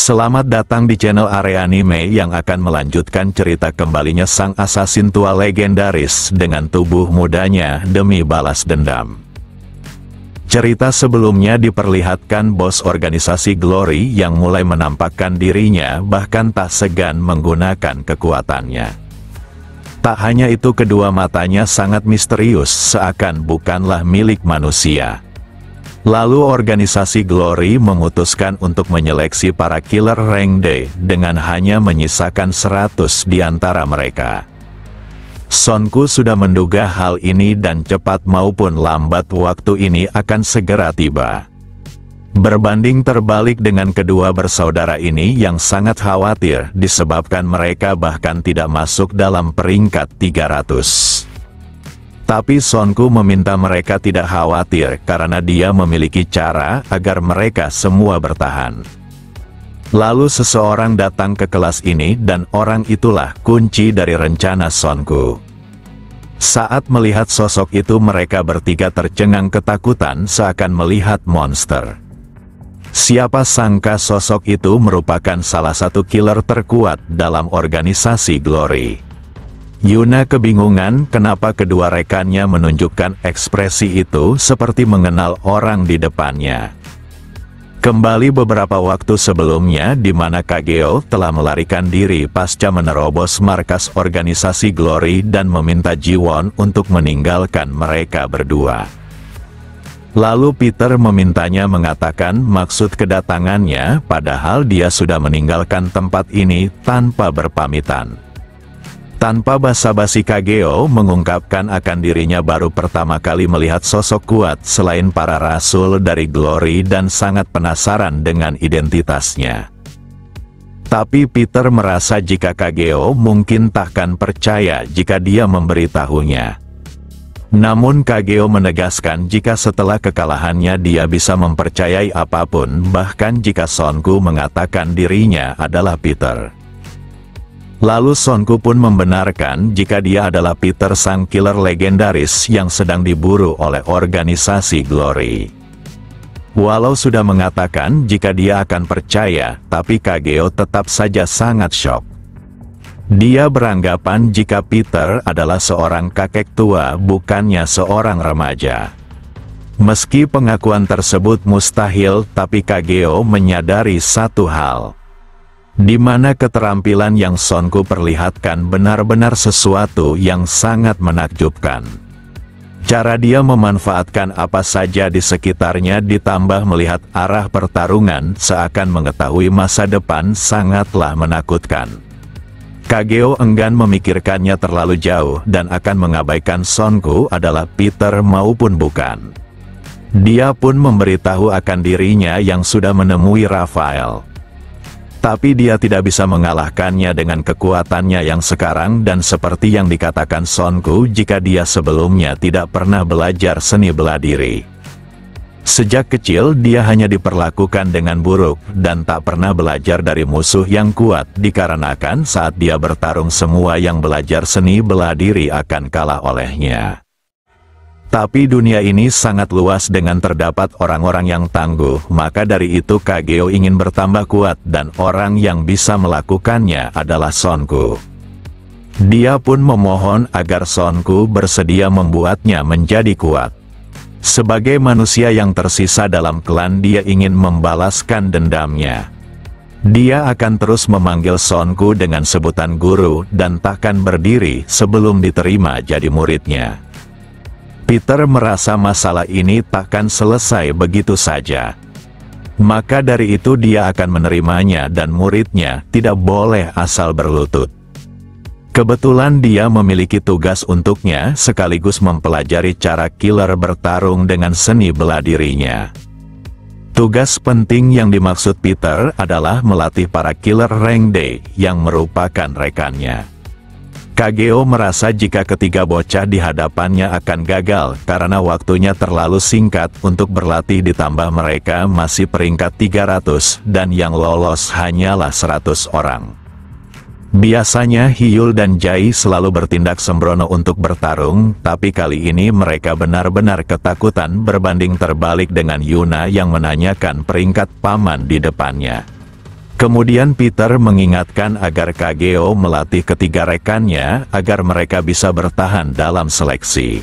Selamat datang di channel Area Anime yang akan melanjutkan cerita kembalinya sang asasin tua legendaris dengan tubuh mudanya demi balas dendam. Cerita sebelumnya diperlihatkan bos organisasi Glory yang mulai menampakkan dirinya bahkan tak segan menggunakan kekuatannya. Tak hanya itu, kedua matanya sangat misterius seakan bukanlah milik manusia. Lalu organisasi Glory memutuskan untuk menyeleksi para killer rank D dengan hanya menyisakan 100 di antara mereka. Sonku sudah menduga hal ini dan cepat maupun lambat waktu ini akan segera tiba. Berbanding terbalik dengan kedua bersaudara ini yang sangat khawatir disebabkan mereka bahkan tidak masuk dalam peringkat 300. Tapi Sonku meminta mereka tidak khawatir karena dia memiliki cara agar mereka semua bertahan. Lalu seseorang datang ke kelas ini dan orang itulah kunci dari rencana Sonku. Saat melihat sosok itu mereka bertiga tercengang ketakutan seakan melihat monster. Siapa sangka sosok itu merupakan salah satu killer terkuat dalam organisasi Glory. Yuna kebingungan kenapa kedua rekannya menunjukkan ekspresi itu seperti mengenal orang di depannya. Kembali beberapa waktu sebelumnya di mana Kageo telah melarikan diri pasca menerobos markas organisasi Glory dan meminta Jiwon untuk meninggalkan mereka berdua. Lalu Peter memintanya mengatakan maksud kedatangannya padahal dia sudah meninggalkan tempat ini tanpa berpamitan. Tanpa basa-basi Kageo mengungkapkan akan dirinya baru pertama kali melihat sosok kuat selain para rasul dari Glory dan sangat penasaran dengan identitasnya. Tapi Peter merasa jika Kageo mungkin takkan percaya jika dia memberitahunya. Namun Kageo menegaskan jika setelah kekalahannya dia bisa mempercayai apapun bahkan jika Sonku mengatakan dirinya adalah Peter. Lalu Sonku pun membenarkan jika dia adalah Peter sang killer legendaris yang sedang diburu oleh organisasi Glory. Walau sudah mengatakan jika dia akan percaya, tapi Kageo tetap saja sangat syok. Dia beranggapan jika Peter adalah seorang kakek tua bukannya seorang remaja. Meski pengakuan tersebut mustahil, tapi Kageo menyadari satu hal. Di mana keterampilan yang Sonku perlihatkan benar-benar sesuatu yang sangat menakjubkan. Cara dia memanfaatkan apa saja di sekitarnya ditambah melihat arah pertarungan seakan mengetahui masa depan sangatlah menakutkan. Kageo enggan memikirkannya terlalu jauh dan akan mengabaikan Sonku adalah Peter maupun bukan. Dia pun memberitahu akan dirinya yang sudah menemui Raphael. Tapi dia tidak bisa mengalahkannya dengan kekuatannya yang sekarang dan seperti yang dikatakan Sonku jika dia sebelumnya tidak pernah belajar seni bela diri. Sejak kecil dia hanya diperlakukan dengan buruk dan tak pernah belajar dari musuh yang kuat dikarenakan saat dia bertarung semua yang belajar seni bela diri akan kalah olehnya. Tapi dunia ini sangat luas dengan terdapat orang-orang yang tangguh, maka dari itu Kageo ingin bertambah kuat dan orang yang bisa melakukannya adalah Sonku. Dia pun memohon agar Sonku bersedia membuatnya menjadi kuat. Sebagai manusia yang tersisa dalam klan dia ingin membalaskan dendamnya. Dia akan terus memanggil Sonku dengan sebutan guru dan takkan berdiri sebelum diterima jadi muridnya. Peter merasa masalah ini takkan selesai begitu saja. Maka dari itu dia akan menerimanya dan muridnya tidak boleh asal berlutut. Kebetulan dia memiliki tugas untuknya sekaligus mempelajari cara killer bertarung dengan seni bela dirinya. Tugas penting yang dimaksud Peter adalah melatih para killer rank D yang merupakan rekannya. Kageo merasa jika ketiga bocah di hadapannya akan gagal karena waktunya terlalu singkat untuk berlatih ditambah mereka masih peringkat 300 dan yang lolos hanyalah 100 orang. Biasanya Hyul dan Jae selalu bertindak sembrono untuk bertarung, tapi kali ini mereka benar-benar ketakutan berbanding terbalik dengan Yuna yang menanyakan peringkat paman di depannya. Kemudian Peter mengingatkan agar Kageo melatih ketiga rekannya agar mereka bisa bertahan dalam seleksi.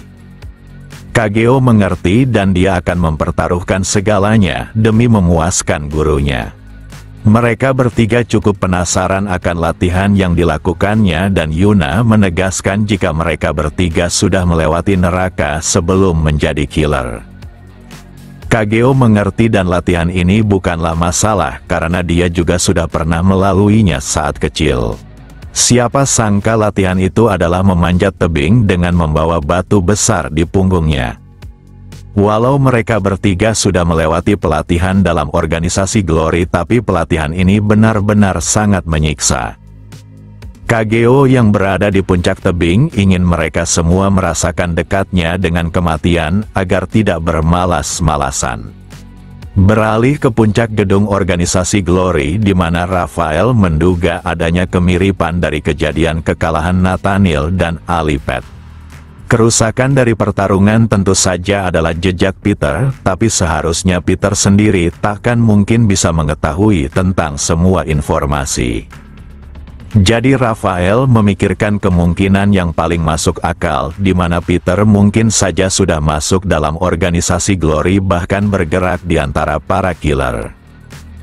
Kageo mengerti dan dia akan mempertaruhkan segalanya demi memuaskan gurunya. Mereka bertiga cukup penasaran akan latihan yang dilakukannya dan Yuna menegaskan jika mereka bertiga sudah melewati neraka sebelum menjadi killer. Kageo mengerti dan latihan ini bukanlah masalah karena dia juga sudah pernah melaluinya saat kecil. Siapa sangka latihan itu adalah memanjat tebing dengan membawa batu besar di punggungnya. Walau mereka bertiga sudah melewati pelatihan dalam organisasi Glory, tapi pelatihan ini benar-benar sangat menyiksa. Kageo yang berada di puncak tebing ingin mereka semua merasakan dekatnya dengan kematian agar tidak bermalas-malasan. Beralih ke puncak gedung organisasi Glory di mana Raphael menduga adanya kemiripan dari kejadian kekalahan Nathaniel dan Alipet. Kerusakan dari pertarungan tentu saja adalah jejak Peter, tapi seharusnya Peter sendiri takkan mungkin bisa mengetahui tentang semua informasi. Jadi Raphael memikirkan kemungkinan yang paling masuk akal, di mana Peter mungkin saja sudah masuk dalam organisasi Glory bahkan bergerak di antara para killer.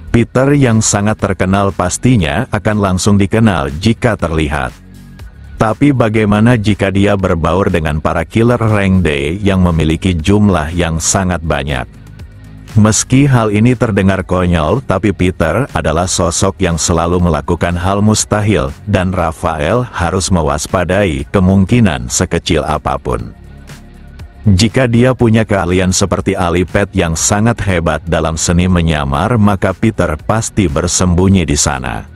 Peter yang sangat terkenal pastinya akan langsung dikenal jika terlihat. Tapi bagaimana jika dia berbaur dengan para killer rank D yang memiliki jumlah yang sangat banyak? Meski hal ini terdengar konyol, tapi Peter adalah sosok yang selalu melakukan hal mustahil, dan Raphael harus mewaspadai kemungkinan sekecil apapun. Jika dia punya keahlian seperti Alipet yang sangat hebat dalam seni menyamar, maka Peter pasti bersembunyi di sana.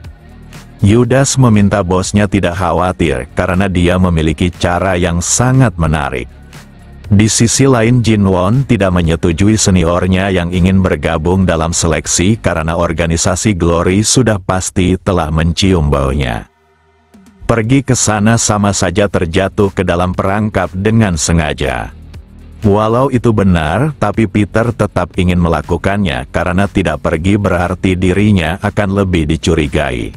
Yudas meminta bosnya tidak khawatir karena dia memiliki cara yang sangat menarik. Di sisi lain, Jinwon tidak menyetujui seniornya yang ingin bergabung dalam seleksi karena organisasi Glory sudah pasti telah mencium baunya. Pergi ke sana sama saja terjatuh ke dalam perangkap dengan sengaja. Walau itu benar, tapi Peter tetap ingin melakukannya karena tidak pergi berarti dirinya akan lebih dicurigai.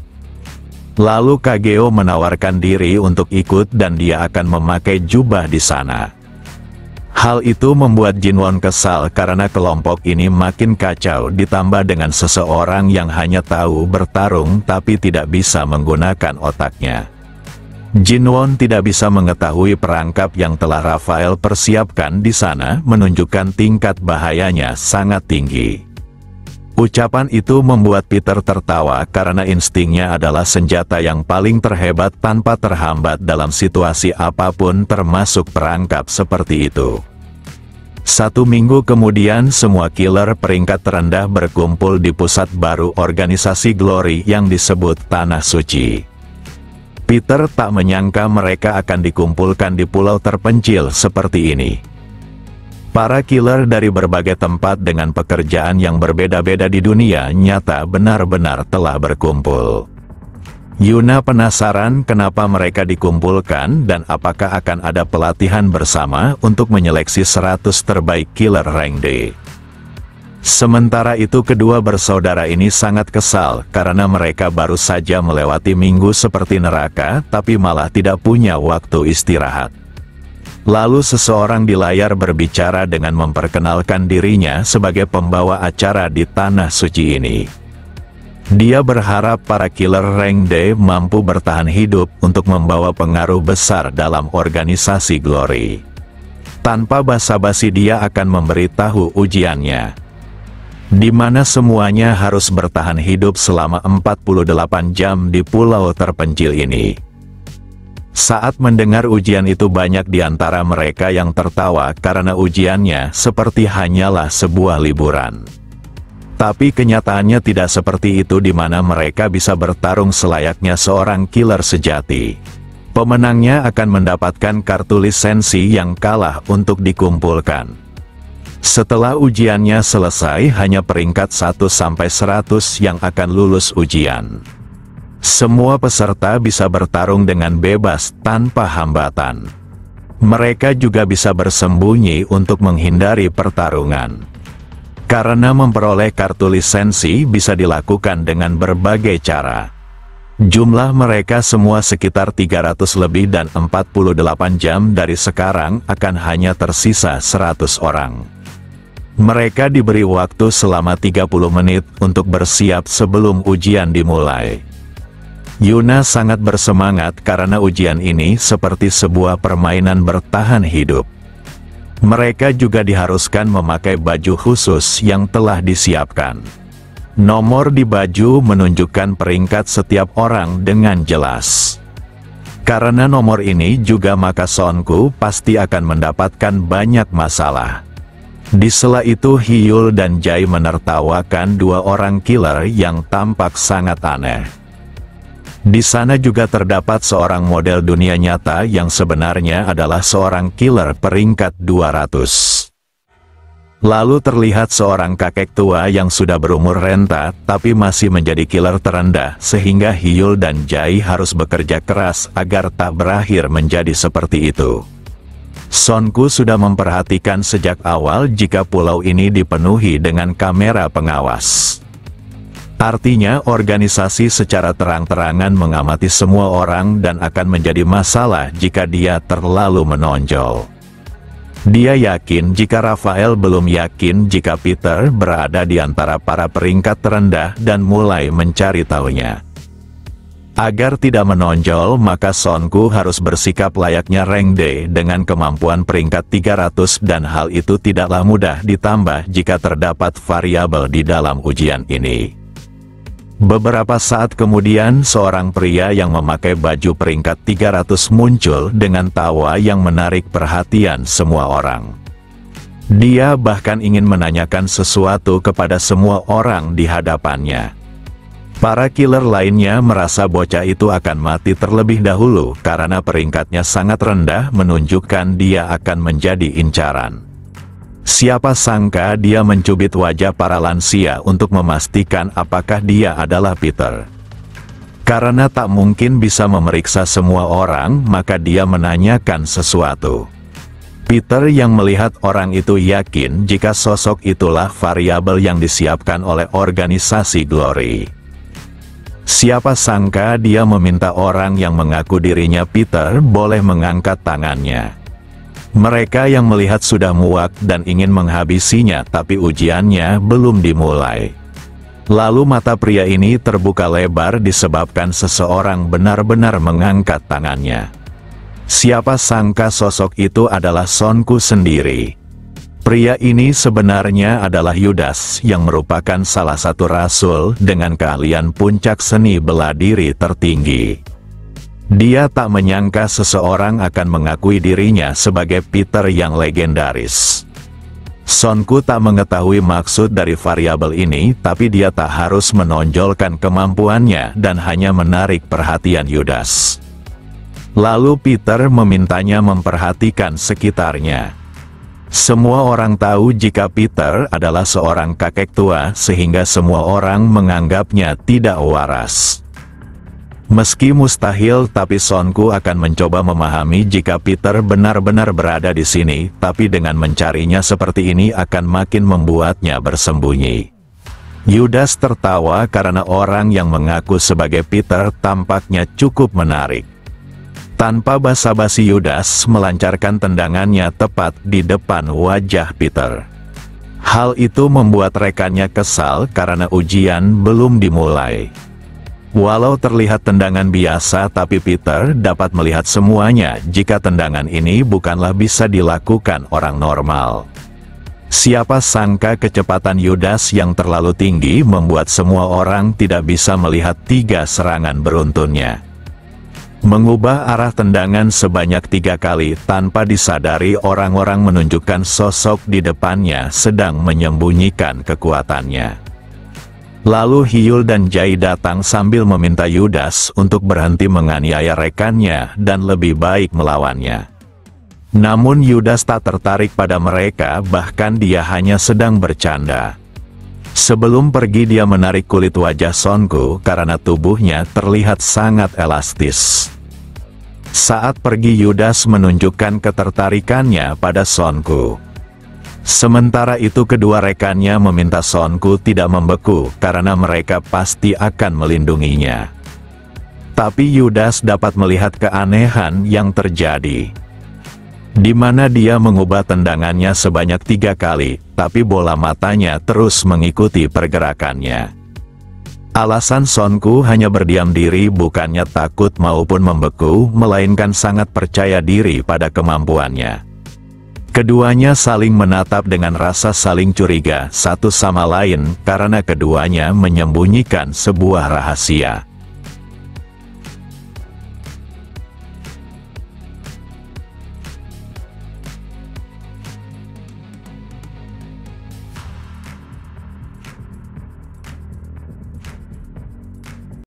Lalu Kageo menawarkan diri untuk ikut dan dia akan memakai jubah di sana. Hal itu membuat Jinwon kesal karena kelompok ini makin kacau ditambah dengan seseorang yang hanya tahu bertarung tapi tidak bisa menggunakan otaknya. Jinwon tidak bisa mengetahui perangkap yang telah Raphael persiapkan di sana menunjukkan tingkat bahayanya sangat tinggi. Ucapan itu membuat Peter tertawa karena instingnya adalah senjata yang paling terhebat tanpa terhambat dalam situasi apapun termasuk perangkap seperti itu. 1 minggu kemudian semua killer peringkat terendah berkumpul di pusat baru organisasi Glory yang disebut Tanah Suci. Peter tak menyangka mereka akan dikumpulkan di pulau terpencil seperti ini. Para killer dari berbagai tempat dengan pekerjaan yang berbeda-beda di dunia nyata benar-benar telah berkumpul. Yuna penasaran kenapa mereka dikumpulkan dan apakah akan ada pelatihan bersama untuk menyeleksi 100 terbaik killer rank D. Sementara itu kedua bersaudara ini sangat kesal karena mereka baru saja melewati minggu seperti neraka tapi malah tidak punya waktu istirahat. Lalu seseorang di layar berbicara dengan memperkenalkan dirinya sebagai pembawa acara di Tanah Suci ini. Dia berharap para killer rank D mampu bertahan hidup untuk membawa pengaruh besar dalam organisasi Glory. Tanpa basa-basi dia akan memberitahu ujiannya, di mana semuanya harus bertahan hidup selama 48 jam di pulau terpencil ini. Saat mendengar ujian itu banyak di antara mereka yang tertawa karena ujiannya seperti hanyalah sebuah liburan. Tapi kenyataannya tidak seperti itu di mana mereka bisa bertarung selayaknya seorang killer sejati. Pemenangnya akan mendapatkan kartu lisensi yang kalah untuk dikumpulkan. Setelah ujiannya selesai hanya peringkat 1-100 yang akan lulus ujian. Semua peserta bisa bertarung dengan bebas tanpa hambatan. Mereka juga bisa bersembunyi untuk menghindari pertarungan. Karena memperoleh kartu lisensi bisa dilakukan dengan berbagai cara. Jumlah mereka semua sekitar 300 lebih dan 48 jam dari sekarang akan hanya tersisa 100 orang. Mereka diberi waktu selama 30 menit untuk bersiap sebelum ujian dimulai. Yuna sangat bersemangat karena ujian ini seperti sebuah permainan bertahan hidup. Mereka juga diharuskan memakai baju khusus yang telah disiapkan. Nomor di baju menunjukkan peringkat setiap orang dengan jelas. Karena nomor ini juga maka Sonku pasti akan mendapatkan banyak masalah. Di sela itu Hyul dan Jae menertawakan dua orang killer yang tampak sangat aneh. Di sana juga terdapat seorang model dunia nyata yang sebenarnya adalah seorang killer peringkat 200. Lalu terlihat seorang kakek tua yang sudah berumur renta tapi masih menjadi killer terendah sehingga Hyul dan Jae harus bekerja keras agar tak berakhir menjadi seperti itu. Sonku sudah memperhatikan sejak awal jika pulau ini dipenuhi dengan kamera pengawas. Artinya organisasi secara terang-terangan mengamati semua orang dan akan menjadi masalah jika dia terlalu menonjol. Dia yakin jika Rafael belum yakin jika Peter berada di antara para peringkat terendah dan mulai mencari tahunya. Agar tidak menonjol maka Sonku harus bersikap layaknya Rank D dengan kemampuan peringkat 300 dan hal itu tidaklah mudah ditambah jika terdapat variabel di dalam ujian ini. Beberapa saat kemudian seorang pria yang memakai baju peringkat 300 muncul dengan tawa yang menarik perhatian semua orang. Dia bahkan ingin menanyakan sesuatu kepada semua orang di hadapannya. Para killer lainnya merasa bocah itu akan mati terlebih dahulu karena peringkatnya sangat rendah menunjukkan dia akan menjadi incaran. Siapa sangka dia mencubit wajah para lansia untuk memastikan apakah dia adalah Peter. Karena tak mungkin bisa memeriksa semua orang, maka dia menanyakan sesuatu. Peter yang melihat orang itu yakin jika sosok itulah variabel yang disiapkan oleh organisasi Glory. Siapa sangka dia meminta orang yang mengaku dirinya Peter boleh mengangkat tangannya. Mereka yang melihat sudah muak dan ingin menghabisinya tapi ujiannya belum dimulai. Lalu mata pria ini terbuka lebar disebabkan seseorang benar-benar mengangkat tangannya. Siapa sangka sosok itu adalah Sonku sendiri. Pria ini sebenarnya adalah Yudas yang merupakan salah satu rasul dengan keahlian puncak seni bela diri tertinggi. Dia tak menyangka seseorang akan mengakui dirinya sebagai Peter yang legendaris. Sonku tak mengetahui maksud dari variabel ini tapi dia tak harus menonjolkan kemampuannya dan hanya menarik perhatian Yudas. Lalu Peter memintanya memperhatikan sekitarnya. Semua orang tahu jika Peter adalah seorang kakek tua sehingga semua orang menganggapnya tidak waras. Meski mustahil tapi Sonku akan mencoba memahami jika Peter benar-benar berada di sini, tapi dengan mencarinya seperti ini akan makin membuatnya bersembunyi. Yudas tertawa karena orang yang mengaku sebagai Peter tampaknya cukup menarik. Tanpa basa-basi Yudas melancarkan tendangannya tepat di depan wajah Peter. Hal itu membuat rekannya kesal karena ujian belum dimulai. Walau terlihat tendangan biasa tapi Peter dapat melihat semuanya jika tendangan ini bukanlah bisa dilakukan orang normal. Siapa sangka kecepatan Yudas yang terlalu tinggi membuat semua orang tidak bisa melihat 3 serangan beruntunnya. Mengubah arah tendangan sebanyak 3 kali tanpa disadari orang-orang menunjukkan sosok di depannya sedang menyembunyikan kekuatannya. Lalu Hyul dan Jae datang sambil meminta Yudas untuk berhenti menganiaya rekannya dan lebih baik melawannya. Namun Yudas tak tertarik pada mereka, bahkan dia hanya sedang bercanda. Sebelum pergi dia menarik kulit wajah Sonku karena tubuhnya terlihat sangat elastis. Saat pergi Yudas menunjukkan ketertarikannya pada Sonku. Sementara itu kedua rekannya meminta Sonku tidak membeku karena mereka pasti akan melindunginya. Tapi Yudas dapat melihat keanehan yang terjadi, di mana dia mengubah tendangannya sebanyak 3 kali, tapi bola matanya terus mengikuti pergerakannya. Alasan Sonku hanya berdiam diri bukannya takut maupun membeku, melainkan sangat percaya diri pada kemampuannya. Keduanya saling menatap dengan rasa saling curiga satu sama lain karena keduanya menyembunyikan sebuah rahasia.